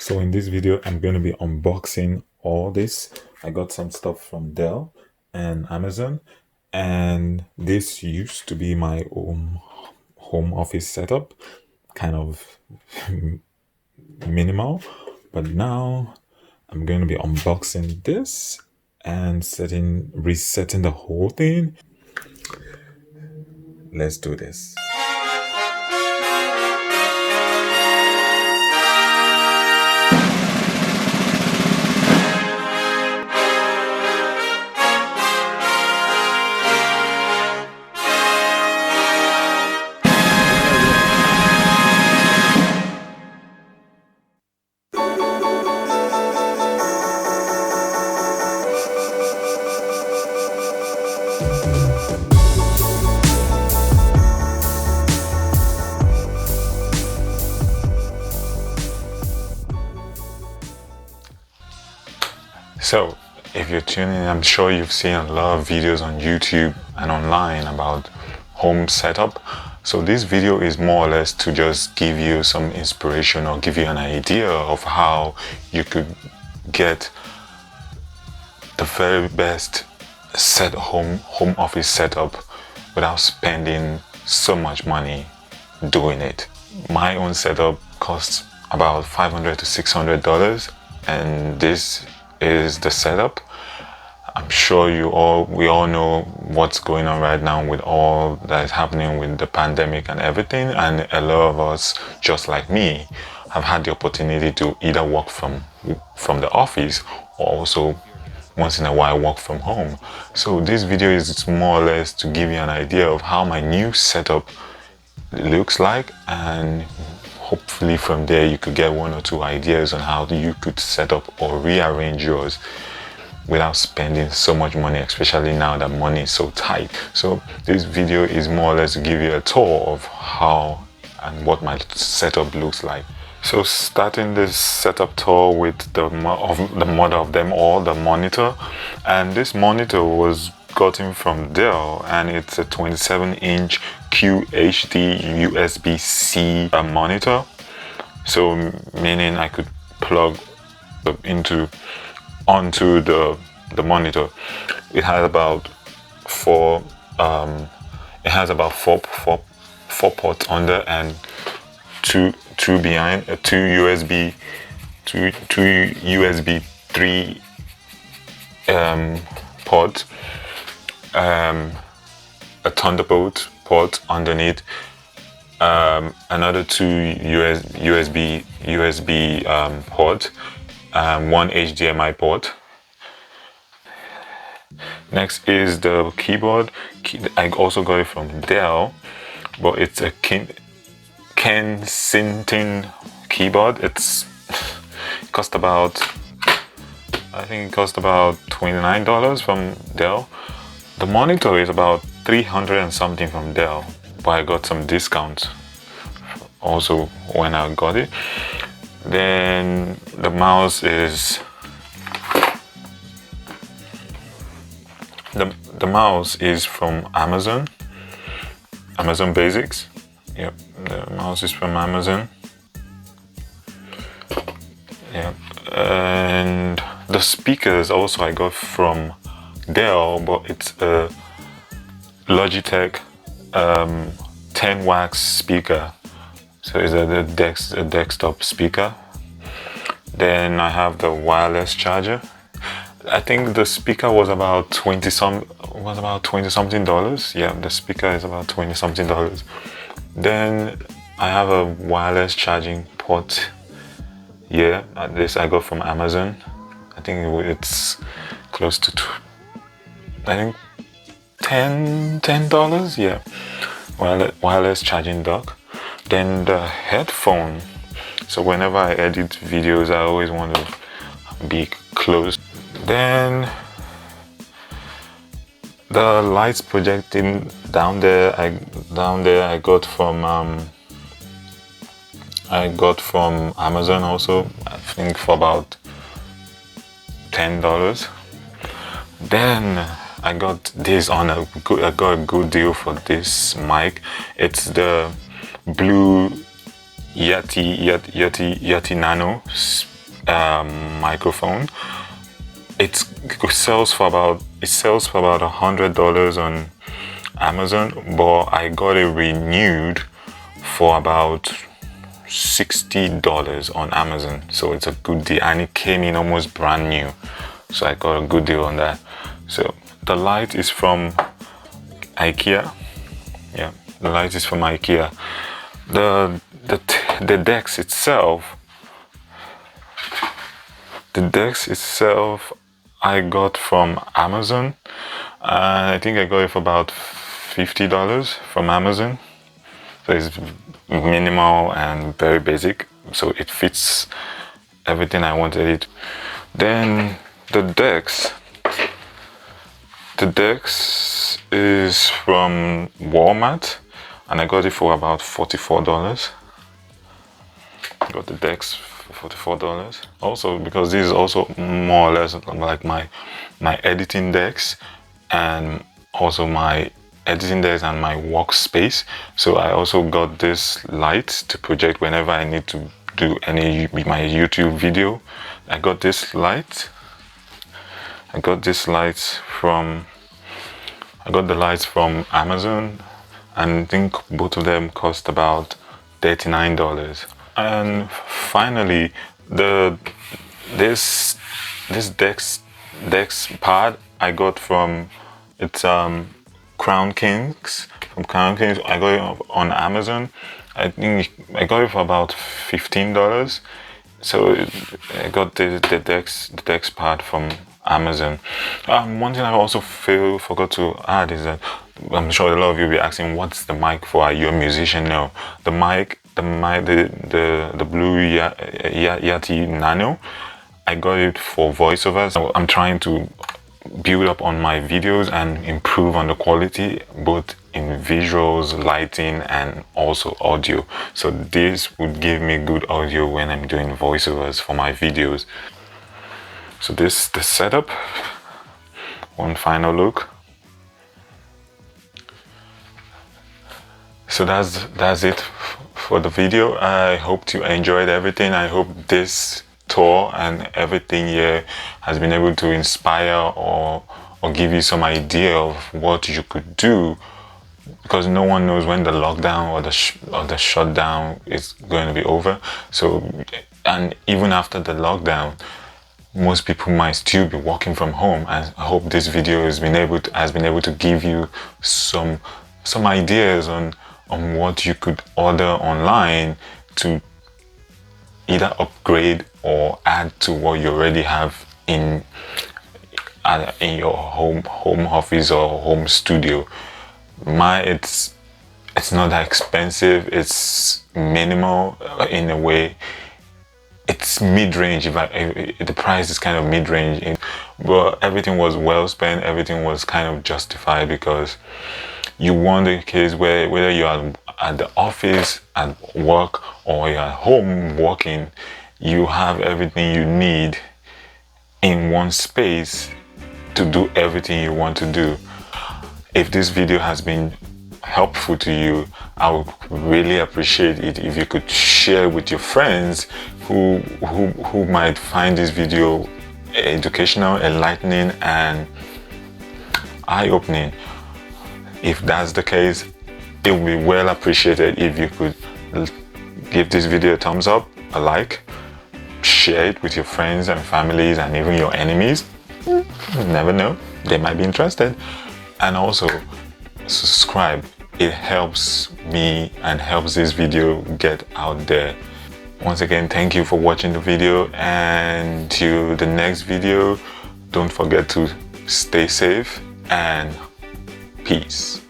So in this video, I'm going to be unboxing all this. I got some stuff from Dell and Amazon, and this used to be my home office setup, kind of minimal, but now I'm going to be unboxing this and resetting the whole thing. Let's do this. So, if you're tuning in, I'm sure you've seen a lot of videos on YouTube and online about home setup. So this video is more or less to just give you some inspiration or give you an idea of how you could get the very best home office setup without spending so much money doing it. My own setup costs about $500 to $600, and this is the setup. I'm sure we all know what's going on right now with all that is happening with the pandemic and everything, and a lot of us, just like me, have had the opportunity to either work from the office or also once in a while work from home. So this video is more or less to give you an idea of how my new setup looks like, and hopefully from there you could get one or two ideas on how you could set up or rearrange yours without spending so much money, especially now that money is so tight. So this video is more or less to give you a tour of how and what my setup looks like. So starting this setup tour with the mother of them all, the monitor. And this monitor was gotten from Dell, and it's a 27-inch QHD USB-C monitor. So meaning I could plug onto the monitor. It has about four ports under and two behind, two USB 3 ports, a Thunderbolt port underneath, another two USB port, one HDMI port. Next is the keyboard. I also got it from Dell, but it's a Kensington keyboard. I think it cost about $29 from Dell. The monitor is about $300 and something from Dell, but I got some discounts also when I got it. Then the mouse is from Amazon Basics. Yep, the mouse is from Amazon. Yeah, and the speakers also I got from Dell, but it's a Logitech 10 wax speaker. So it's a desktop speaker. Then I have the wireless charger. I think the speaker was about $20 something. Yeah, the speaker is about $20 something. Then I have a wireless charging port. Yeah, this I got from Amazon. I think it's close to $10. Yeah, wireless charging dock. Then the headphone. So whenever I edit videos, I always want to be close. Then the lights projecting down there I got from Amazon also, I think for about $10. Then I got this on I got a good deal for this mic. It's the Blue Yeti Nano microphone. It sells for about $100 on Amazon, but I got it renewed for about $60 on Amazon. So it's a good deal, and it came in almost brand new, so I got a good deal on that. So the light is from IKEA. Yeah, the light is from IKEA. The decks itself, I got from Amazon. I think I got it for about $50 from Amazon. So it's minimal and very basic, so it fits everything I wanted it. Then the decks is from Walmart, and I got it for about $44. I got the decks for $44. Also, because this is also more or less like my editing decks, and also my editing desk and my workspace. So I also got this light to project whenever I need to do my YouTube video. I got this light. I got the lights from Amazon, and I think both of them cost about $39. And finally, this desk pad I got from Crown Kings. I got it on Amazon. I think I got it for about $15. So I got the dex pad from Amazon. One thing I also forgot to add is that I'm sure a lot of you will be asking, what's the mic for? Are you a musician? No. The Blue Yeti Nano, I got it for voiceovers. So I'm trying to build up on my videos and improve on the quality, both in visuals, lighting, and also audio. So this would give me good audio when I'm doing voiceovers for my videos. So this is the setup. One final look. So that's it for the video. I hope you enjoyed everything. I hope this tour and everything here has been able to inspire or give you some idea of what you could do, because no one knows when the lockdown or the shutdown is going to be over. So, and even after the lockdown, most people might still be working from home, and I hope this video has been able to give you some ideas on what you could order online to either upgrade or add to what you already have in your home office or home studio. It's not that expensive. It's minimal in a way. It's mid-range. The price is kind of mid-range, but everything was well spent. Everything was kind of justified, because you want a case where whether you are at the office, at work, or you're at home working, you have everything you need in one space to do everything you want to do. If this video has been helpful to you, I would really appreciate it if you could share with your friends who might find this video educational, enlightening, and eye-opening. If that's the case, it would be well appreciated if you could give this video a thumbs up, a like, share it with your friends and families and even your enemies. You never know, they might be interested. And also subscribe. It helps me and helps this video get out there. Once again, thank you for watching the video, and till the next video, don't forget to stay safe and peace.